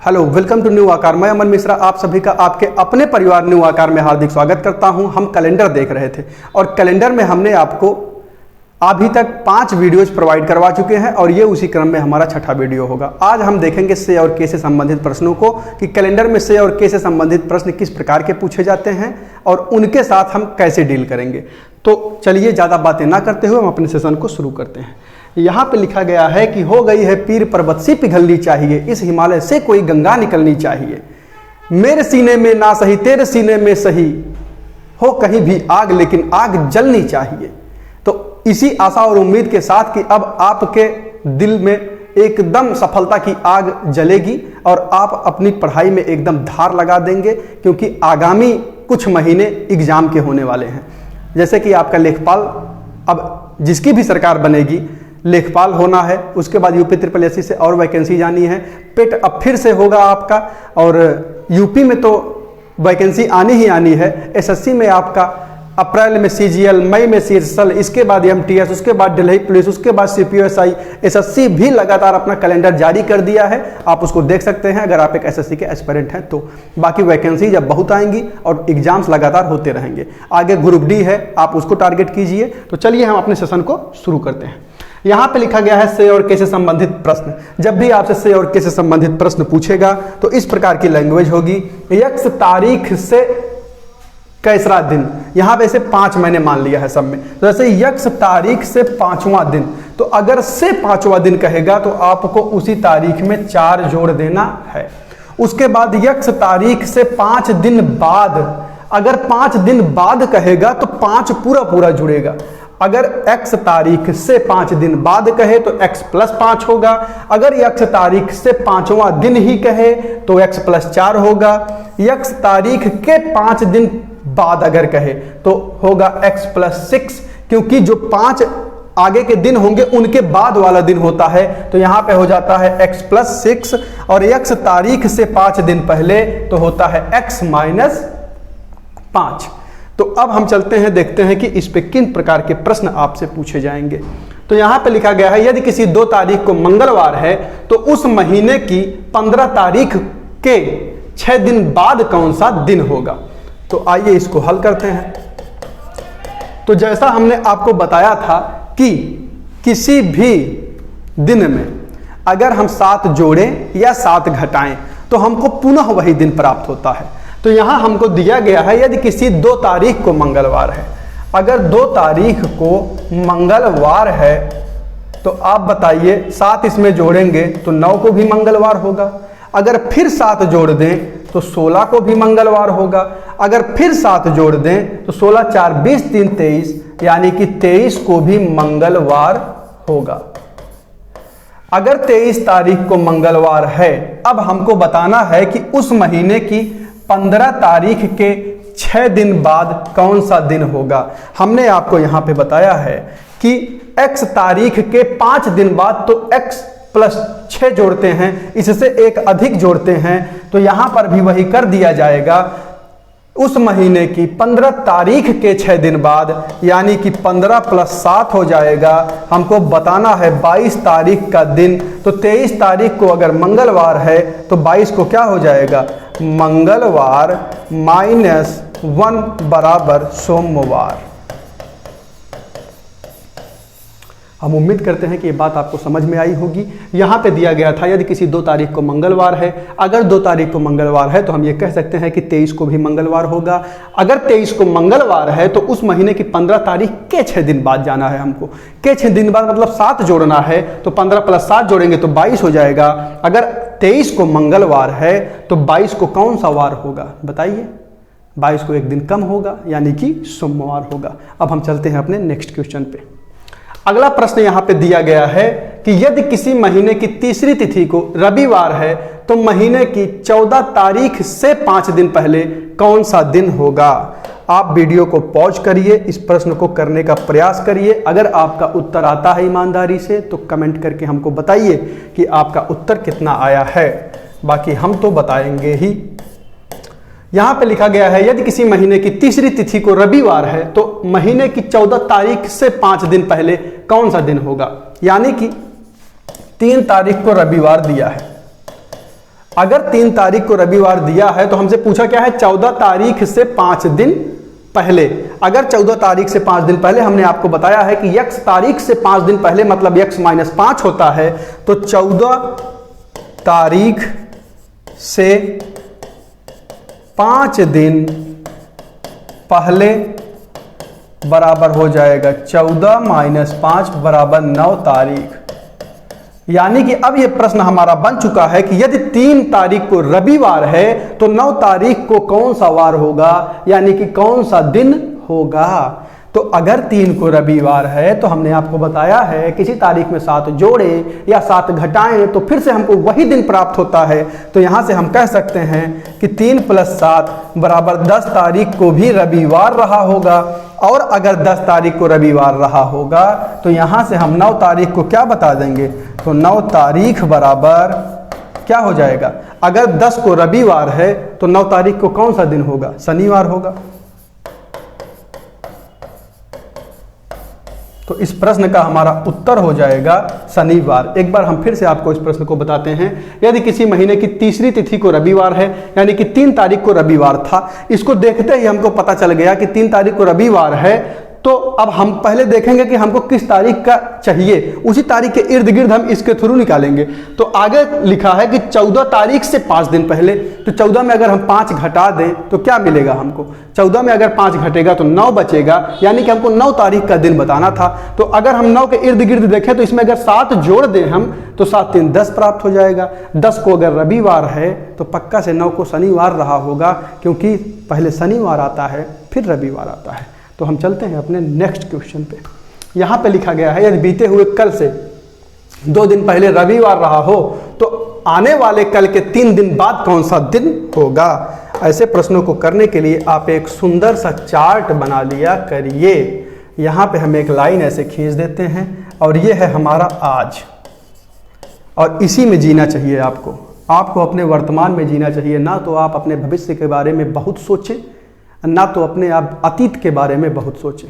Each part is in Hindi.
हेलो, वेलकम टू न्यू आकार। मैं अमन मिश्रा आप सभी का आपके अपने परिवार न्यू आकार में हार्दिक स्वागत करता हूं। हम कैलेंडर देख रहे थे और कैलेंडर में हमने आपको अभी तक 5 वीडियोज प्रोवाइड करवा चुके हैं और ये उसी क्रम में हमारा 6ठा वीडियो होगा। आज हम देखेंगे से और के से संबंधित प्रश्नों को कि कैलेंडर में से और के से संबंधित प्रश्न किस प्रकार के पूछे जाते हैं और उनके साथ हम कैसे डील करेंगे। तो चलिए ज़्यादा बातें ना करते हुए हम अपने सेशन को शुरू करते हैं। यहाँ पे लिखा गया है कि हो गई है पीर पर्वत सी पिघलनी चाहिए, इस हिमालय से कोई गंगा निकलनी चाहिए। मेरे सीने में ना सही तेरे सीने में सही, हो कहीं भी आग लेकिन आग जलनी चाहिए। तो इसी आशा और उम्मीद के साथ कि अब आपके दिल में एकदम सफलता की आग जलेगी और आप अपनी पढ़ाई में एकदम धार लगा देंगे, क्योंकि आगामी कुछ महीने एग्जाम के होने वाले हैं। जैसे कि आपका लेखपाल, अब जिसकी भी सरकार बनेगी लेखपाल होना है, उसके बाद यूपी SSS से और वैकेंसी जानी है। पेट अब फिर से होगा आपका, और यूपी में तो वैकेंसी आनी ही आनी है। SSC में आपका अप्रैल में CGL, मई में CSL, इसके बाद MTS, उसके बाद दिल्ली पुलिस, उसके बाद CPSI। SSC भी लगातार अपना कैलेंडर जारी कर दिया है, आप उसको देख सकते हैं अगर आप एक SSC के एस्पिरेंट हैं तो। बाकी वैकेंसी जब बहुत आएंगी और एग्जाम्स लगातार होते रहेंगे। आगे ग्रुप D है, आप उसको टारगेट कीजिए। तो चलिए हम अपने सेशन को शुरू करते हैं। यहाँ पे लिखा गया है से और के से संबंधित प्रश्न। जब भी आपसे से और के से संबंधित प्रश्न पूछेगा तो इस प्रकार की लैंग्वेज होगी। यक्स तारीख से कैसरा दिन, यहाँ पे से 5 मैंने मान लिया है सब में। तो जैसे यक्स तारीख से 5वां दिन, तो अगर से 5वां दिन कहेगा तो आपको उसी तारीख में 4 जोड़ देना है। उसके बाद यक्स तारीख से 5 दिन बाद, अगर 5 दिन बाद कहेगा तो 5 पूरा जुड़ेगा। अगर x तारीख से 5 दिन बाद कहे तो x + 5 होगा। अगर x तारीख से 5वां दिन ही कहे तो x + 4 होगा। x तारीख के 5 दिन बाद अगर कहे तो होगा x + 6, क्योंकि जो 5 आगे के दिन होंगे उनके बाद वाला दिन होता है, तो यहां पे हो जाता है x + 6। और x तारीख से 5 दिन पहले तो होता है x - 5। तो अब हम चलते हैं, देखते हैं कि इस पे किन प्रकार के प्रश्न आपसे पूछे जाएंगे। तो यहां पे लिखा गया है यदि किसी 2 तारीख को मंगलवार है तो उस महीने की 15 तारीख के 6 दिन बाद कौन सा दिन होगा। तो आइए इसको हल करते हैं। तो जैसा हमने आपको बताया था कि किसी भी दिन में अगर हम 7 जोड़ें या 7 घटाएं तो हमको पुनः वही दिन प्राप्त होता है। तो यहां हमको दिया गया है यदि किसी 2 तारीख को मंगलवार है, अगर 2 तारीख को मंगलवार है तो आप बताइए 7 इसमें जोड़ेंगे तो 9 को भी मंगलवार होगा। अगर फिर 7 जोड़ दें तो 16 को भी मंगलवार होगा। अगर फिर 7 जोड़ दें तो 16 × 4 = 20, 3 = 23, यानी कि 23 को भी मंगलवार होगा। अगर 23 तारीख को मंगलवार है, अब हमको बताना है कि उस महीने की 15 तारीख के 6 दिन बाद कौन सा दिन होगा। हमने आपको यहां पे बताया है कि x तारीख के 5 दिन बाद तो x + 6 जोड़ते हैं, इससे एक अधिक जोड़ते हैं, तो यहां पर भी वही कर दिया जाएगा। उस महीने की 15 तारीख के 6 दिन बाद, यानी कि 15 + 7 हो जाएगा। हमको बताना है 22 तारीख का दिन। तो 23 तारीख को अगर मंगलवार है तो 22 को क्या हो जाएगा, मंगलवार -1 = सोमवार। हम उम्मीद करते हैं कि ये बात आपको समझ में आई होगी। यहाँ पे दिया गया था यदि किसी 2 तारीख को मंगलवार है, अगर 2 तारीख को मंगलवार है तो हम ये कह सकते हैं कि 23 को भी मंगलवार होगा। अगर 23 को मंगलवार है तो उस महीने की 15 तारीख के 6 दिन बाद जाना है हमको। के 6 दिन बाद मतलब 7 जोड़ना है, तो 15 + 7 जोड़ेंगे तो 22 हो जाएगा। अगर 23 को मंगलवार है तो 22 को कौन सा वार होगा बताइए। 22 को एक दिन कम होगा, यानी कि सोमवार होगा। अब हम चलते हैं अपने नेक्स्ट क्वेश्चन पे। अगला प्रश्न यहाँ पे दिया गया है कि यदि किसी महीने की तीसरी तिथि को रविवार है तो महीने की 14 तारीख से 5 दिन पहले कौन सा दिन होगा। आप वीडियो को पॉज करिए, इस प्रश्न को करने का प्रयास करिए। अगर आपका उत्तर आता है ईमानदारी से तो कमेंट करके हमको बताइए कि आपका उत्तर कितना आया है, बाकी हम तो बताएंगे ही। यहां पे लिखा गया है यदि किसी महीने की तीसरी तिथि को रविवार है तो महीने की 14 तारीख से 5 दिन पहले कौन सा दिन होगा। यानी कि 3 तारीख को रविवार दिया है, अगर 3 तारीख को रविवार दिया है तो हमसे पूछा क्या है, 14 तारीख से 5 दिन पहले। अगर 14 तारीख से 5 दिन पहले, हमने आपको बताया है कि x तारीख से 5 दिन पहले मतलब x - 5 होता है, तो 14 तारीख से 5 दिन पहले बराबर हो जाएगा 14 - 5 बराबर 9 तारीख। यानी कि अब यह प्रश्न हमारा बन चुका है कि यदि 3 तारीख को रविवार है तो 9 तारीख को कौन सा वार होगा, यानी कि कौन सा दिन होगा। तो अगर 3 को रविवार है तो हमने आपको बताया है किसी तारीख में 7 जोड़े या 7 घटाएं तो फिर से हमको वही दिन प्राप्त होता है। तो यहां से हम कह सकते हैं कि 3 + 7 बराबर 10 तारीख को भी रविवार रहा होगा। और अगर 10 तारीख को रविवार रहा होगा तो यहां से हम 9 तारीख को क्या बता देंगे, तो 9 तारीख बराबर क्या हो जाएगा, अगर 10 को रविवार है तो 9 तारीख को कौन सा दिन होगा, शनिवार होगा। तो इस प्रश्न का हमारा उत्तर हो जाएगा शनिवार। एक बार हम फिर से आपको इस प्रश्न को बताते हैं। यदि किसी महीने की तीसरी तिथि को रविवार है, यानी कि 3 तारीख को रविवार था, इसको देखते ही हमको पता चल गया कि 3 तारीख को रविवार है, तो अब हम पहले देखेंगे कि हमको किस तारीख का चाहिए, उसी तारीख के इर्द गिर्द हम इसके थ्रू निकालेंगे। तो आगे लिखा है कि 14 तारीख से 5 दिन पहले, तो 14 में अगर हम 5 घटा दें तो क्या मिलेगा हमको, 14 में अगर 5 घटेगा तो 9 बचेगा, यानी कि हमको 9 तारीख का दिन बताना था। तो अगर हम 9 के इर्द गिर्द देखें तो इसमें अगर 7 जोड़ दें हम तो 7 3 10 प्राप्त हो जाएगा। 10 को अगर रविवार है तो पक्का से 9 को शनिवार रहा होगा, क्योंकि पहले शनिवार आता है फिर रविवार आता है। तो हम चलते हैं अपने नेक्स्ट क्वेश्चन पे। यहाँ पे लिखा गया है, यदि बीते हुए कल से 2 दिन पहले रविवार रहा हो तो आने वाले कल के 3 दिन बाद कौन सा दिन होगा। ऐसे प्रश्नों को करने के लिए आप एक सुंदर सा चार्ट बना लिया करिए। यहाँ पे हम एक लाइन ऐसे खींच देते हैं और ये है हमारा आज, और इसी में जीना चाहिए आपको अपने वर्तमान में जीना चाहिए। ना तो आप अपने भविष्य के बारे में बहुत सोचें, ना तो अपने आप अतीत के बारे में बहुत सोचें।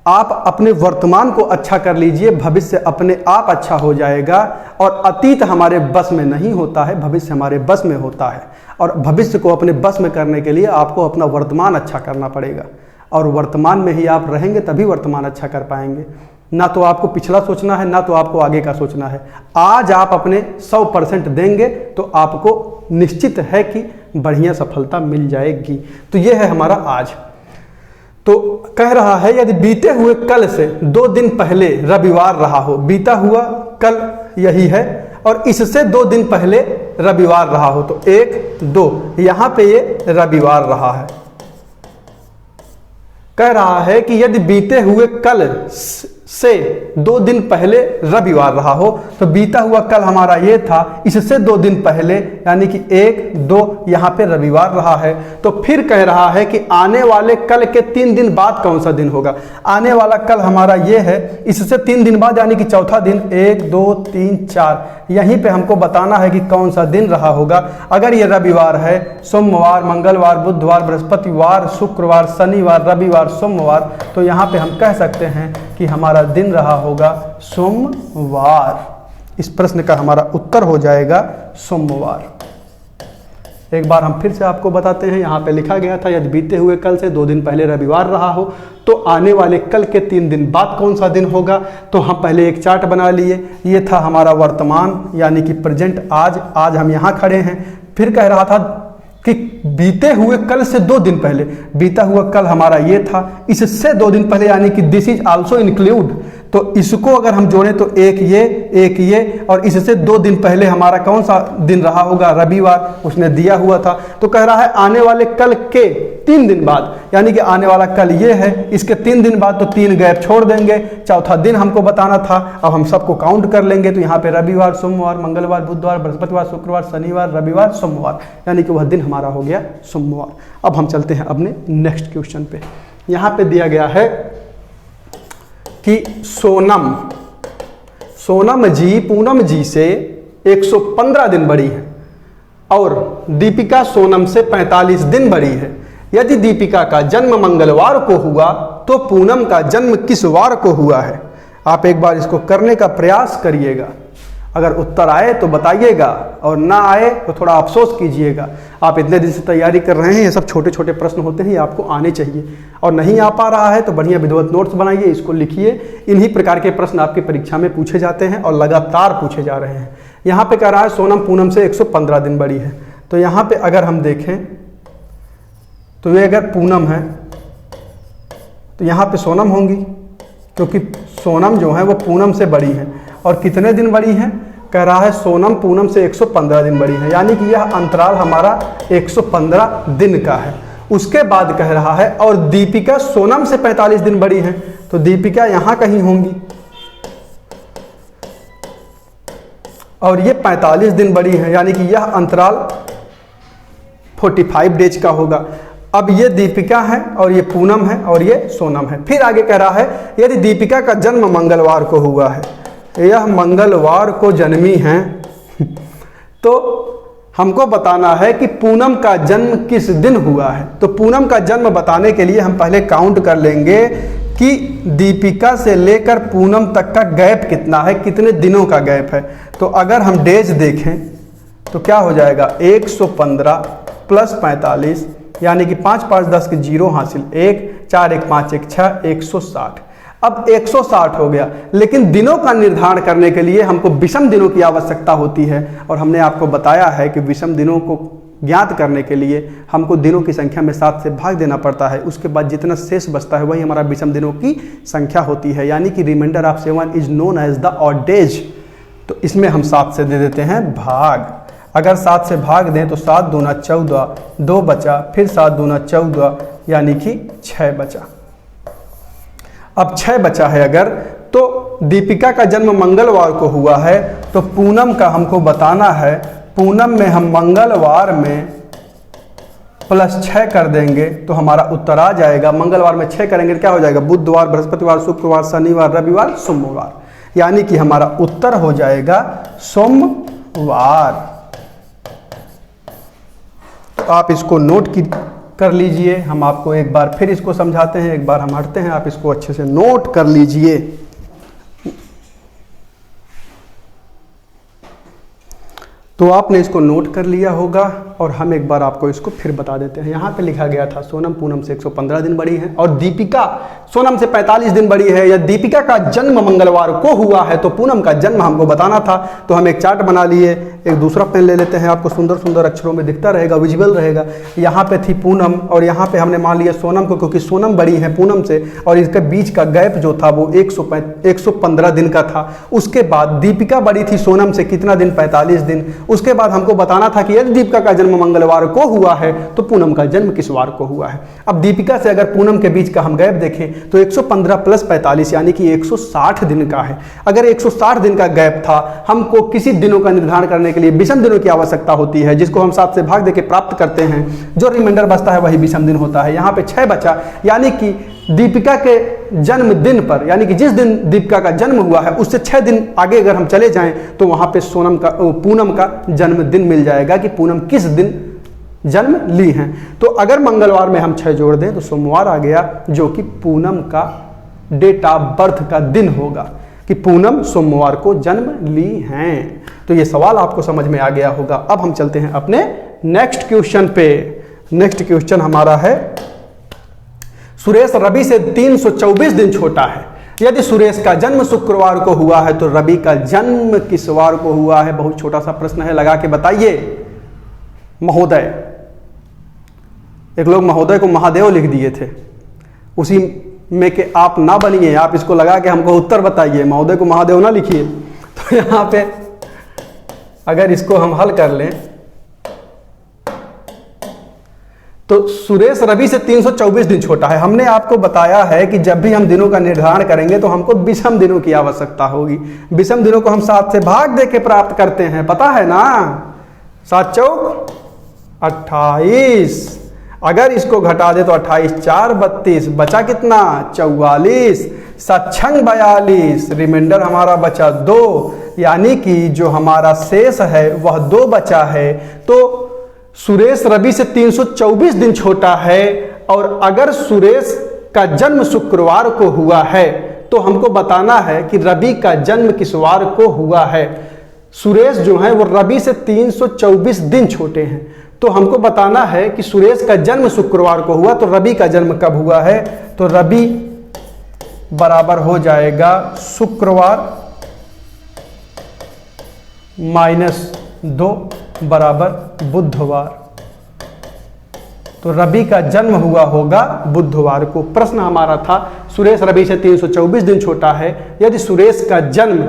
आप अपने वर्तमान को अच्छा कर लीजिए, भविष्य अपने आप अच्छा हो जाएगा। और अतीत हमारे बस में नहीं होता है, भविष्य हमारे बस में होता है। और भविष्य को अपने बस में करने के लिए आपको अपना वर्तमान अच्छा करना पड़ेगा, और वर्तमान में ही आप रहेंगे तभी वर्तमान अच्छा कर पाएंगे। ना तो आपको पिछला सोचना है, ना तो आपको आगे का सोचना है। आज आप अपने 100% देंगे तो आपको निश्चित है कि बढ़िया सफलता मिल जाएगी। तो यह है हमारा आज। तो कह रहा है, यदि बीते हुए कल से 2 दिन पहले रविवार रहा हो, बीता हुआ कल यही है, और इससे 2 दिन पहले रविवार रहा हो, तो 1 2 यहां पे ये रविवार रहा है। कह रहा है कि यदि बीते हुए कल से 2 दिन पहले रविवार रहा हो, तो बीता हुआ कल हमारा ये था, इससे 2 दिन पहले यानी कि 1 2 यहाँ पे रविवार रहा है। तो फिर कह रहा है कि आने वाले कल के 3 दिन बाद कौन सा दिन होगा। आने वाला कल हमारा ये है, इससे 3 दिन बाद यानी कि चौथा दिन 1 2 3 4, यहीं पे हमको बताना है कि कौन सा दिन रहा होगा। अगर ये रविवार है, सोमवार मंगलवार बुधवार बृहस्पतिवार शुक्रवार शनिवार रविवार सोमवार, तो यहाँ पे हम कह सकते हैं कि हमारा दिन रहा होगा सोमवार। इस प्रश्न का हमारा उत्तर हो जाएगा सोमवार। एक बार हम फिर से आपको बताते हैं। यहाँ पे लिखा गया था, यदि बीते हुए कल से 2 दिन पहले रविवार रहा हो तो आने वाले कल के 3 दिन बाद कौन सा दिन होगा। तो हम पहले एक चार्ट बना लिए, ये था हमारा वर्तमान यानी कि प्रेजेंट आज हम यहाँ खड़े हैं। फिर कह रहा था कि बीते हुए कल से 2 दिन पहले, बीता हुआ कल हमारा ये था, इससे 2 दिन पहले यानी कि दिस इज आल्सो इंक्लूड, तो इसको अगर हम जोड़ें तो एक ये और इससे 2 दिन पहले हमारा कौन सा दिन रहा होगा, रविवार, उसने दिया हुआ था। तो कह रहा है आने वाले कल के 3 दिन बाद, यानी कि आने वाला कल ये है, इसके 3 दिन बाद, तो 3 गैप छोड़ देंगे, चौथा दिन हमको बताना था। अब हम सबको काउंट कर लेंगे, तो यहाँ पे रविवार सोमवार मंगलवार बुधवार बृहस्पतिवार शुक्रवार शनिवार रविवार सोमवार, यानी कि वह दिन हमारा हो गया सोमवार। अब हम चलते हैं अपने नेक्स्ट क्वेश्चन पे। यहाँ पे दिया गया है कि सोनम जी पूनम जी से 115 दिन बड़ी है और दीपिका सोनम से 45 दिन बड़ी है। यदि दीपिका का जन्म मंगलवार को हुआ तो पूनम का जन्म किस वार को हुआ है। आप एक बार इसको करने का प्रयास करिएगा अगर उत्तर आए तो बताइएगा और ना आए तो थोड़ा अफसोस कीजिएगा। आप इतने दिन से तैयारी कर रहे हैं, ये सब छोटे छोटे प्रश्न होते हैं, ये आपको आने चाहिए। और नहीं आ पा रहा है तो बढ़िया विधिवत नोट्स बनाइए, इसको लिखिए। इन्हीं प्रकार के प्रश्न आपकी परीक्षा में पूछे जाते हैं और लगातार पूछे जा रहे हैं। यहाँ पे कह रहा है सोनम पूनम से 115 दिन बड़ी है। तो यहाँ पे अगर हम देखें तो ये अगर पूनम है तो यहाँ पे सोनम होंगी, क्योंकि सोनम जो है वो पूनम से बड़ी है। और कितने दिन बड़ी है? कह रहा है सोनम पूनम से 115 दिन बड़ी है, यानी कि यह अंतराल हमारा 115 दिन का है। उसके बाद कह रहा है और दीपिका सोनम से 45 दिन बड़ी है, तो दीपिका यहाँ कहीं होंगी और ये 45 दिन बड़ी है, यानी कि यह अंतराल 45 डेज का होगा। अब ये दीपिका है और ये पूनम है और ये सोनम है। फिर आगे कह रहा है यदि दीपिका का जन्म मंगलवार को हुआ है, यह मंगलवार को जन्मी है, तो हमको बताना है कि पूनम का जन्म किस दिन हुआ है। तो पूनम का जन्म बताने के लिए हम पहले काउंट कर लेंगे कि दीपिका से लेकर पूनम तक का गैप कितना है, कितने दिनों का गैप है। तो अगर हम डेज देखें तो क्या हो जाएगा, 115 प्लस 45, यानी कि 5 5 10 के 0 हासिल, 1 4 1 5 1 6, 160। अब 160 हो गया, लेकिन दिनों का निर्धारण करने के लिए हमको विषम दिनों की आवश्यकता होती है। और हमने आपको बताया है कि विषम दिनों को ज्ञात करने के लिए हमको दिनों की संख्या में 7 से भाग देना पड़ता है। उसके बाद जितना शेष बचता है वही हमारा विषम दिनों की संख्या होती है, यानी कि reminder of 7 is known as the odd days. तो इसमें हम 7 से दे देते हैं भाग। अगर 7 से भाग दें तो 7 दूना 14, 2 बचा, फिर 7 दूना 14, यानी कि 6 बचा। अब 6 बचा है अगर, तो दीपिका का जन्म मंगलवार को हुआ है, तो पूनम का हमको बताना है। पूनम में हम मंगलवार में प्लस 6 कर देंगे तो हमारा उत्तर आ जाएगा। मंगलवार में 6 करेंगे तो क्या हो जाएगा, बुधवार, बृहस्पतिवार, शुक्रवार, शनिवार, रविवार, सोमवार, यानी कि हमारा उत्तर हो जाएगा सोमवार। तो आप इसको नोट कर लीजिए। हम आपको एक बार फिर इसको समझाते हैं, एक बार हम हटते हैं, आप इसको अच्छे से नोट कर लीजिए। तो आपने इसको नोट कर लिया होगा और हम एक बार आपको इसको फिर बता देते हैं। यहाँ पे लिखा गया था सोनम पूनम से 115 दिन बड़ी है और दीपिका सोनम से 45 दिन बड़ी है, या दीपिका का जन्म मंगलवार को हुआ है तो पूनम का जन्म हमको बताना था। तो हम एक चार्ट बना लिए, एक दूसरा पेन ले लेते हैं, आपको सुंदर सुंदर अक्षरों में दिखता रहेगा, विजिबल रहेगा। यहाँ पे थी पूनम और यहाँ पे हमने मान लिया सोनम को, क्योंकि सोनम बड़ी है पूनम से और इसके बीच का गैप जो था वो 115 दिन का था। उसके बाद दीपिका बड़ी थी सोनम से कितना दिन, 45 दिन। उसके बाद हमको बताना था कि यदि दीपिका का जन्म मंगलवार को हुआ है तो पूनम का जन्म किस वार को हुआ है। अब दीपिका से अगर पूनम के बीच का हम गैप देखें तो 115 प्लस 45 यानी कि 160 दिन का है। अगर 160 दिन का गैप था, हमको किसी दिनों का निर्धारण करने के लिए विषम दिनों की आवश्यकता होती है, जिसको हम 7 से भाग देके प्राप्त करते हैं। जो रिमाइंडर बचता है वही विषम दिन होता है। यहाँ पे 6 बचा, यानी कि दीपिका के जन्मदिन पर, यानी कि जिस दिन दीपिका का जन्म हुआ है उससे 6 दिन आगे अगर हम चले जाएं तो वहां पे पूनम का जन्मदिन मिल जाएगा कि पूनम किस दिन जन्म ली हैं। तो अगर मंगलवार में हम 6 जोड़ दें तो सोमवार आ गया, जो कि पूनम का डेट ऑफ बर्थ का दिन होगा कि पूनम सोमवार को जन्म ली हैं। तो ये सवाल आपको समझ में आ गया होगा। अब हम चलते हैं अपने नेक्स्ट क्वेश्चन पे। नेक्स्ट क्वेश्चन हमारा है, सुरेश रवि से 324 दिन छोटा है। यदि सुरेश का जन्म शुक्रवार को हुआ है तो रवि का जन्म किस वार को हुआ है। बहुत छोटा सा प्रश्न है, लगा के बताइए। महोदय, एक लोग महोदय को महादेव लिख दिए थे, उसी में के आप ना बनिए, आप इसको लगा के हमको उत्तर बताइए, महोदय को महादेव ना लिखिए। तो यहाँ पे अगर इसको हम हल कर लें तो सुरेश रवि से 324 दिन छोटा है। हमने आपको बताया है कि जब भी हम दिनों का निर्धारण करेंगे तो हमको विषम दिनों की आवश्यकता होगी। विषम दिनों को हम 7 से भाग दे के प्राप्त करते हैं, पता है ना। 7 चौक 28, अगर इसको घटा दे तो 28 4 32, बचा कितना 44, 7 6 42, रिमाइंडर हमारा बचा 2, यानी कि जो हमारा शेष है वह 2 बचा है। तो सुरेश रवि से 324 दिन छोटा है और अगर सुरेश का जन्म शुक्रवार को हुआ है तो हमको बताना है कि रवि का जन्म किस वार को हुआ है। सुरेश जो है वो रवि से 324 दिन छोटे हैं। तो हमको बताना है कि सुरेश का जन्म शुक्रवार को हुआ, तो रवि का जन्म कब हुआ है? तो रवि बराबर हो जाएगा शुक्रवार -2 बराबर बुधवार। तो रवि का जन्म हुआ होगा बुधवार को। प्रश्न हमारा था सुरेश रवि से 324 दिन छोटा है, यदि सुरेश का जन्म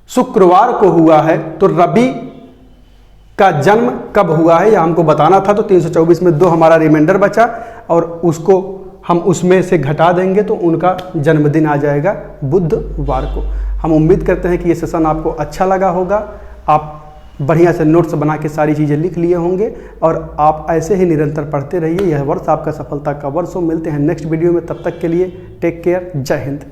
शुक्रवार को हुआ है तो रवि का जन्म कब हुआ है यह हमको बताना था। तो 324 में 2 हमारा रिमाइंडर बचा और उसको हम उसमें से घटा देंगे तो उनका जन्मदिन आ जाएगा बुधवार को। हम उम्मीद करते हैं कि ये सेशन आपको अच्छा लगा होगा। आप बढ़िया से नोट्स बना के सारी चीज़ें लिख लिए होंगे और आप ऐसे ही निरंतर पढ़ते रहिए। यह वर्ष आपका सफलता का वर्ष हो। मिलते हैं नेक्स्ट वीडियो में, तब तक के लिए टेक केयर। जय हिंद।